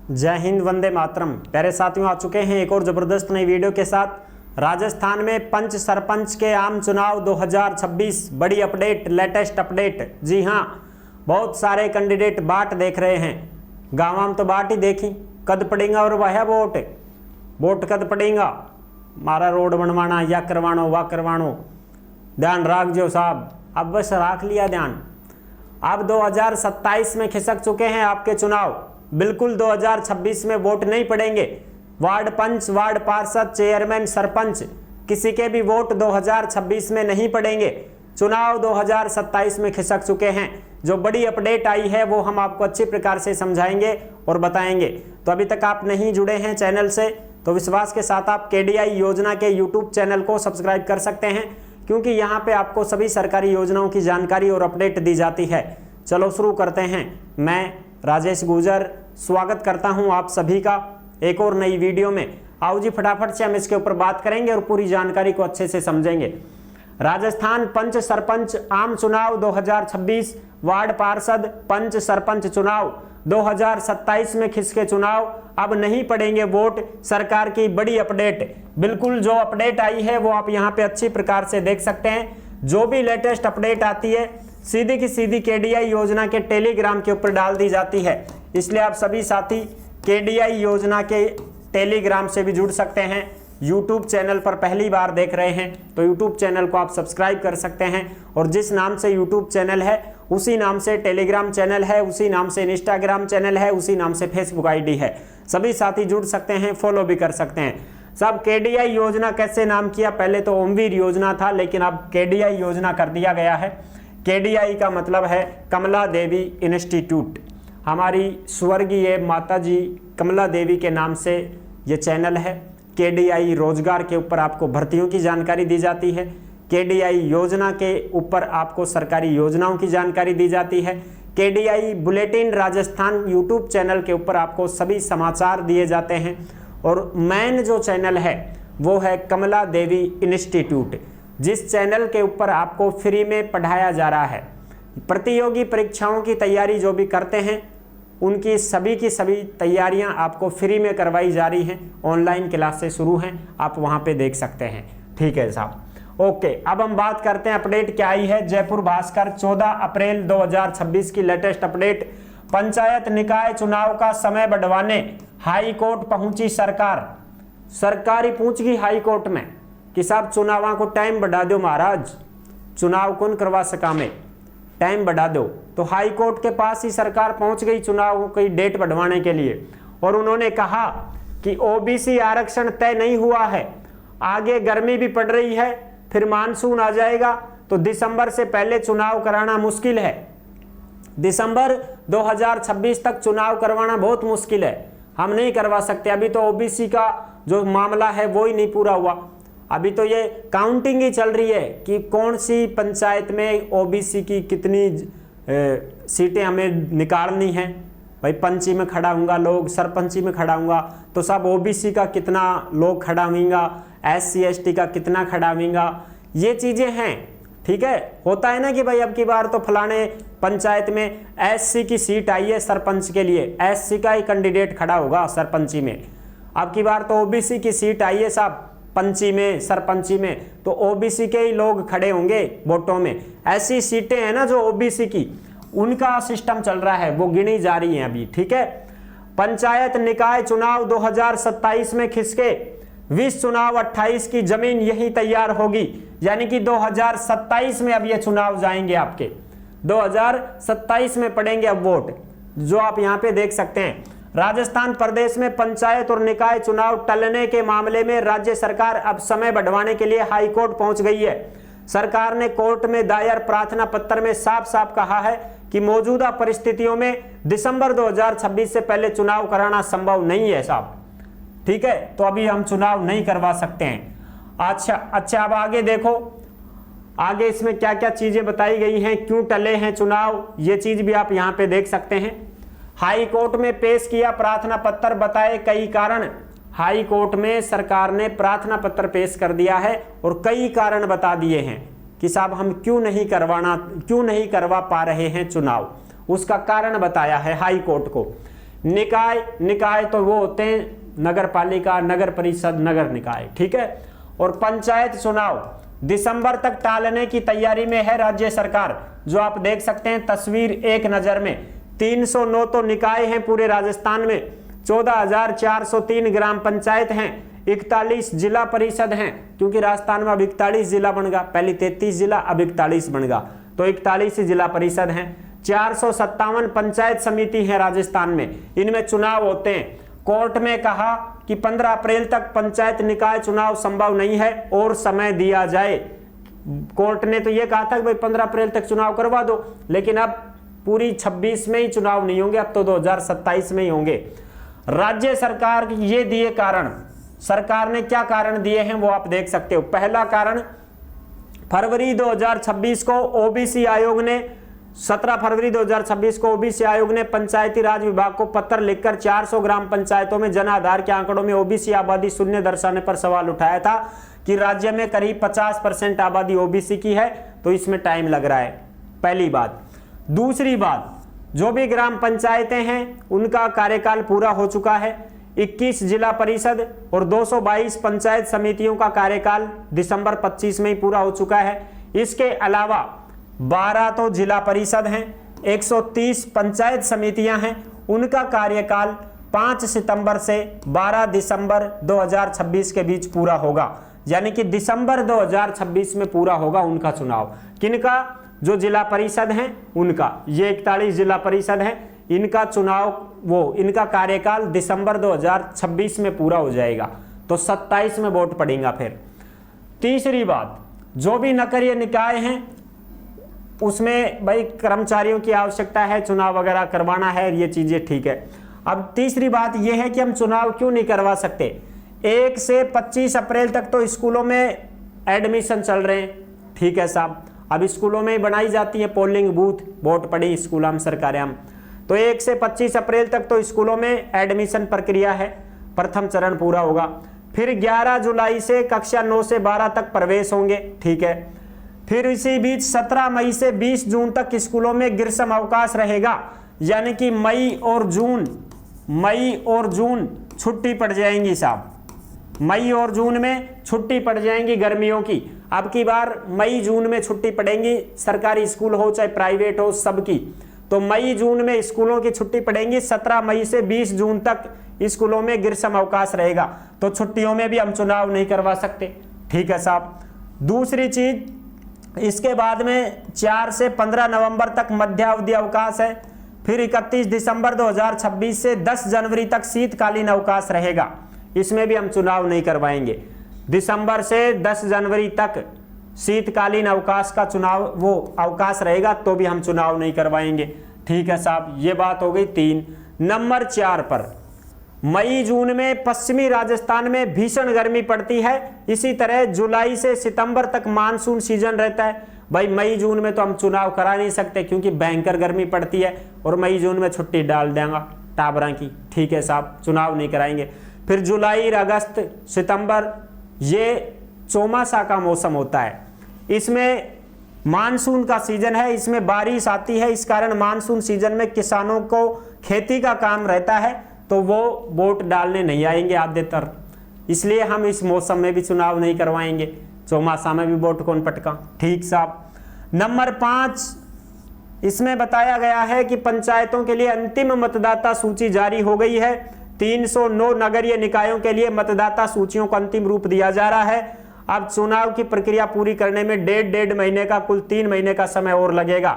जय हिंद, वंदे मातरम। प्यारे साथियों, आ चुके हैं एक और ज़बरदस्त नई वीडियो के साथ। राजस्थान में पंच सरपंच के आम चुनाव 2026 बड़ी अपडेट, लेटेस्ट अपडेट। जी हाँ, बहुत सारे कैंडिडेट बाट देख रहे हैं। गाँव तो बाट ही देखी, कद पड़ेगा और वह वोट कद पड़ेगा, मारा रोड बनवाना या करवानो वाह करवानो, ध्यान राख जो साहब। अब बस राख लिया ध्यान। अब 2027 में खिसक चुके हैं आपके चुनाव। बिल्कुल 2026 में वोट नहीं पड़ेंगे। वार्ड पंच, वार्ड पार्षद, चेयरमैन, सरपंच, किसी के भी वोट 2026 में नहीं पड़ेंगे। चुनाव 2027 में खिसक चुके हैं। जो बड़ी अपडेट आई है वो हम आपको अच्छी प्रकार से समझाएंगे और बताएंगे। तो अभी तक आप नहीं जुड़े हैं चैनल से तो विश्वास के साथ आप KDI योजना के YouTube चैनल को सब्सक्राइब कर सकते हैं, क्योंकि यहाँ पे आपको सभी सरकारी योजनाओं की जानकारी और अपडेट दी जाती है। चलो शुरू करते हैं। मैं राजेश गुजर स्वागत करता हूं आप सभी का एक और नई वीडियो में। आओ जी, फटाफट से हम इसके ऊपर बात करेंगे और पूरी जानकारी को अच्छे से समझेंगे। राजस्थान पंच सरपंच आम चुनाव 2026, वार्ड पार्षद पंच सरपंच चुनाव 2027 में खिसके चुनाव। अब नहीं पड़ेंगे वोट, सरकार की बड़ी अपडेट। बिल्कुल जो अपडेट आई है वो आप यहाँ पे अच्छी प्रकार से देख सकते हैं। जो भी लेटेस्ट अपडेट आती है सीधी की सीधी KDI योजना के टेलीग्राम के ऊपर डाल दी जाती है। इसलिए आप सभी साथी KDI योजना के टेलीग्राम से भी जुड़ सकते हैं। YouTube चैनल पर पहली बार देख रहे हैं तो YouTube चैनल को आप सब्सक्राइब कर सकते हैं, और जिस नाम से YouTube चैनल है उसी नाम से टेलीग्राम चैनल है, उसी नाम से इंस्टाग्राम चैनल है, उसी नाम से फेसबुक ID है। सभी साथी जुड़ सकते हैं, फॉलो भी कर सकते हैं। सब KDI योजना कैसे नाम किया? पहले तो ओमवीर योजना था, लेकिन अब KDI योजना कर दिया गया है। KDI का मतलब है कमला देवी इंस्टीट्यूट। हमारी स्वर्गीय माता जी कमला देवी के नाम से ये चैनल है। KDI रोजगार के ऊपर आपको भर्तियों की जानकारी दी जाती है। KDI योजना के ऊपर आपको सरकारी योजनाओं की जानकारी दी जाती है। KDI bulletin Rajasthan YouTube channel के ऊपर आपको सभी समाचार दिए जाते हैं। और मेन जो चैनल है वो है कमला देवी इंस्टीट्यूट, जिस चैनल के ऊपर आपको फ्री में पढ़ाया जा रहा है। प्रतियोगी परीक्षाओं की तैयारी जो भी करते हैं उनकी सभी की सभी तैयारियां आपको फ्री में करवाई जा रही हैं। ऑनलाइन क्लासेस शुरू हैं, आप वहां पे देख सकते हैं। ठीक है साहब, ओके। अब हम बात करते हैं अपडेट क्या आई है। जयपुर भास्कर 14 अप्रैल 2026 की लेटेस्ट अपडेट। पंचायत निकाय चुनाव का समय बढ़वाने हाई कोर्ट पहुंची सरकार। सरकार ही पहुंच गई हाई कोर्ट में कि साहब चुनाव को टाइम बढ़ा दो महाराज, चुनाव कौन करवा सका में, टाइम बढ़ा दो। तो हाई कोर्ट के पास ही सरकार पहुंच गई चुनाव की डेट बढ़वाने के लिए, और उन्होंने कहा कि OBC आरक्षण तय नहीं हुआ है, आगे गर्मी भी पड़ रही है, फिर मानसून आ जाएगा तो दिसंबर से पहले चुनाव कराना मुश्किल है। दिसंबर 2026 तक चुनाव करवाना बहुत मुश्किल है, हम नहीं करवा सकते। अभी तो OBC का जो मामला है वो ही नहीं पूरा हुआ। अभी तो ये काउंटिंग ही चल रही है कि कौन सी पंचायत में OBC की कितनी सीटें हमें निकालनी है। भाई पंची में खड़ा होऊंगा लोग, सरपंची में खड़ा होऊंगा तो सब OBC का कितना लोग खड़ा होंगे, SC ST का कितना खड़ा होंगे, ये चीज़ें हैं। ठीक है, होता है ना कि भाई अब की बार तो फलाने पंचायत में SC की सीट आई है सरपंच के लिए, SC का ही कैंडिडेट खड़ा होगा सरपंची में। अब की बार तो OBC की सीट आई है साहब पंची में, सरपंची में, तो OBC के ही लोग खड़े होंगे वोटों में। ऐसी सीटें हैं ना जो OBC की, उनका सिस्टम चल रहा है, वो गिनी जा रही हैं अभी। ठीक है, पंचायत निकाय चुनाव 2027 में खिसके, 20 चुनाव 28 की जमीन यही तैयार होगी। यानी कि 2027 में अब ये चुनाव जाएंगे आपके, 2027 में पड़ेंगे अब वोट, जो आप यहाँ पे देख सकते हैं। राजस्थान प्रदेश में पंचायत और निकाय चुनाव टलने के मामले में राज्य सरकार अब समय बढ़वाने के लिए हाई कोर्ट पहुंच गई है। सरकार ने कोर्ट में दायर प्रार्थना पत्र में साफ साफ कहा है कि मौजूदा परिस्थितियों में दिसंबर 2026 से पहले चुनाव कराना संभव नहीं है साहब। ठीक है, तो अभी हम चुनाव नहीं करवा सकते हैं। अच्छा, अब आगे देखो, आगे इसमें क्या क्या चीजें बताई गई हैं, क्यों टले हैं चुनाव, ये चीज भी आप यहाँ पे देख सकते हैं। हाई कोर्ट में पेश किया प्रार्थना पत्र, बताए कई कारण। हाई कोर्ट में सरकार ने प्रार्थना पत्र पेश कर दिया है और कई कारण बता दिए हैं कि साहब हम क्यों नहीं करवा पा रहे हैं चुनाव। उसका कारण बताया है हाई कोर्ट को निकाय, निकाय तो वो होते हैं नगर पालिका, नगर परिषद, नगर निकाय, ठीक है। और पंचायत चुनाव दिसंबर तक टालने की तैयारी में है राज्य सरकार, जो आप देख सकते हैं तस्वीर एक नजर में। 309 तो निकाय हैं पूरे राजस्थान में, 14,403 ग्राम पंचायत हैं, 41 जिला परिषद हैं, क्योंकि राजस्थान में अब 41 जिला बन गया, पहले 33 जिला अब 41 बन गया, तो 41 जिला परिषद हैं। 457 पंचायत समिति है राजस्थान में, इनमें चुनाव होते हैं। कोर्ट में कहा कि 15 अप्रैल तक पंचायत निकाय चुनाव संभव नहीं है और समय दिया जाए। कोर्ट ने तो यह कहा था कि भाई 15 अप्रैल तक चुनाव करवा दो, लेकिन अब पूरी 26 में ही चुनाव नहीं होंगे, अब तो 2027 में ही होंगे। राज्य सरकार के ये दिए कारण, सरकार ने क्या कारण दिए हैं वो आप देख सकते हो। पहला कारण, फरवरी 2026 को ओबीसी आयोग ने 17 फरवरी 2026 को ओबीसी आयोग ने पंचायती राज विभाग को पत्र लिखकर 400 ग्राम पंचायतों में जन आधार के आंकड़ों में ओबीसी आबादी शून्य दर्शाने पर सवाल उठाया था कि राज्य में करीब 50% आबादी ओबीसी की है, तो इसमें टाइम लग रहा है, पहली बात। दूसरी बात, जो भी ग्राम पंचायतें हैं उनका कार्यकाल पूरा हो चुका है। 21 जिला परिषद और 222 पंचायत समितियों का कार्यकाल दिसंबर 25 में ही पूरा हो चुका है। इसके अलावा 12 तो जिला परिषद हैं, 130 पंचायत समितियां हैं, उनका कार्यकाल 5 सितंबर से 12 दिसंबर 2026 के बीच पूरा होगा, यानी कि दिसंबर 2026 में पूरा होगा उनका चुनाव। किनका? जो जिला परिषद हैं उनका, ये 41 जिला परिषद हैं, इनका चुनाव इनका कार्यकाल दिसंबर 2026 में पूरा हो जाएगा, तो 27 में वोट पड़ेगा फिर। तीसरी बात, जो भी नगरीय निकाय हैं उसमें भाई कर्मचारियों की आवश्यकता है, चुनाव वगैरह करवाना है, ये चीजें ठीक है। अब तीसरी बात यह है कि हम चुनाव क्यों नहीं करवा सकते। 1 से 25 अप्रैल तक तो स्कूलों में एडमिशन चल रहे हैं, ठीक है साहब, अब स्कूलों में बनाई जाती है पोलिंग बूथ, वोट पड़ी स्कूल हम सरकारें हम, तो 1 से 25 अप्रैल तक तो स्कूलों में एडमिशन प्रक्रिया है, प्रथम चरण पूरा होगा। फिर 11 जुलाई से कक्षा 9 से 12 तक प्रवेश होंगे, ठीक है। फिर इसी बीच 17 मई से 20 जून तक स्कूलों में ग्रीष्म अवकाश रहेगा, यानी कि मई और जून छुट्टी पड़ जाएंगी साहब, मई और जून में छुट्टी पड़ जाएंगी गर्मियों की। अब की बार मई जून में छुट्टी पड़ेंगी, सरकारी स्कूल हो चाहे प्राइवेट हो सबकी, तो मई जून में स्कूलों की छुट्टी पड़ेंगी। 17 मई से 20 जून तक स्कूलों में ग्रीष्म अवकाश रहेगा, तो छुट्टियों में भी हम चुनाव नहीं करवा सकते, ठीक है साहब। दूसरी चीज, इसके बाद में 4 से 15 नवंबर तक मध्यावधि अवकाश है। फिर 31 दिसंबर 2026 से 10 जनवरी तक शीतकालीन अवकाश रहेगा, इसमें भी हम चुनाव नहीं करवाएंगे। दिसंबर से 10 जनवरी तक शीतकालीन अवकाश का अवकाश रहेगा, तो भी हम चुनाव नहीं करवाएंगे, ठीक है साहब। ये बात हो गई 3। नंबर 4 पर, मई जून में पश्चिमी राजस्थान में भीषण गर्मी पड़ती है, इसी तरह जुलाई से सितंबर तक मानसून सीजन रहता है। भाई मई जून में तो हम चुनाव करा नहीं सकते क्योंकि भयंकर गर्मी पड़ती है, और मई जून में छुट्टी डाल देंगे टाबरा की, ठीक है साहब, चुनाव नहीं कराएंगे। फिर जुलाई, अगस्त, सितंबर, ये चौमासा का मौसम होता है, इसमें मानसून का सीजन है, इसमें बारिश आती है, इस कारण मानसून सीजन में किसानों को खेती का काम रहता है, तो वो वोट डालने नहीं आएंगे आधेतर, इसलिए हम इस मौसम में भी चुनाव नहीं करवाएंगे, चौमासा में भी वोट कौन पटका, ठीक साहब। नंबर 5, इसमें बताया गया है कि पंचायतों के लिए अंतिम मतदाता सूची जारी हो गई है। 309 नगरीय निकायों के लिए मतदाता सूचियों को अंतिम रूप दिया जा रहा है। अब चुनाव की प्रक्रिया पूरी करने में डेढ़ महीने का, कुल 3 महीने का समय और लगेगा।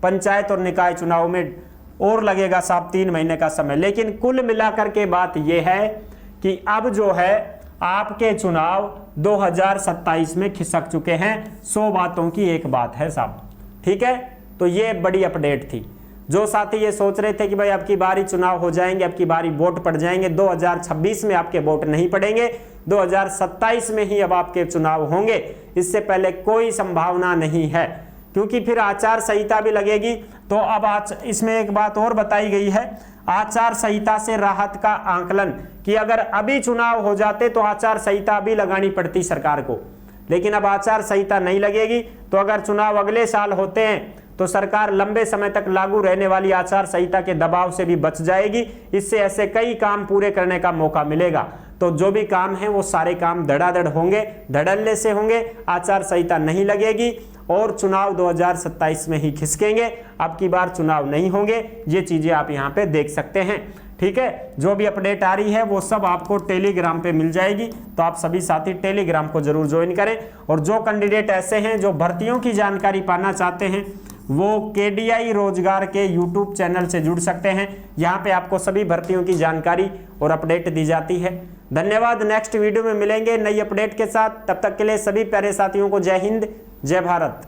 पंचायत और निकाय चुनाव में और लगेगा साहब 3 महीने का समय। लेकिन कुल मिलाकर के बात यह है कि अब जो है आपके चुनाव 2027 में खिसक चुके हैं। 100 बातों की एक बात है साहब, ठीक है। तो ये बड़ी अपडेट थी। जो साथी ये सोच रहे थे कि भाई अब की बारी चुनाव हो जाएंगे, अब की बारी वोट पड़ जाएंगे, 2026 में आपके वोट नहीं पड़ेंगे, 2027 में ही अब आपके चुनाव होंगे, इससे पहले कोई संभावना नहीं है, क्योंकि फिर आचार संहिता भी लगेगी। तो अब इसमें एक बात और बताई गई है, आचार संहिता से राहत का आंकलन, कि अगर अभी चुनाव हो जाते तो आचार संहिता भी लगानी पड़ती सरकार को, लेकिन अब आचार संहिता नहीं लगेगी, तो अगर चुनाव अगले साल होते हैं तो सरकार लंबे समय तक लागू रहने वाली आचार संहिता के दबाव से भी बच जाएगी। इससे ऐसे कई काम पूरे करने का मौका मिलेगा। तो जो भी काम है वो सारे काम धड़ाधड़ होंगे, धड़ल्ले से होंगे, आचार संहिता नहीं लगेगी और चुनाव 2027 में ही खिसकेंगे। अब की बार चुनाव नहीं होंगे। ये चीजें आप यहाँ पे देख सकते हैं। ठीक है, जो भी अपडेट आ रही है वो सब आपको टेलीग्राम पे मिल जाएगी। तो आप सभी साथी टेलीग्राम को जरूर ज्वाइन करें। और जो कैंडिडेट ऐसे हैं जो भर्तियों की जानकारी पाना चाहते हैं वो KDI रोजगार के YouTube चैनल से जुड़ सकते हैं। यहाँ पे आपको सभी भर्तियों की जानकारी और अपडेट दी जाती है। धन्यवाद। नेक्स्ट वीडियो में मिलेंगे नई अपडेट के साथ। तब तक के लिए सभी प्यारे साथियों को जय हिंद, जय भारत।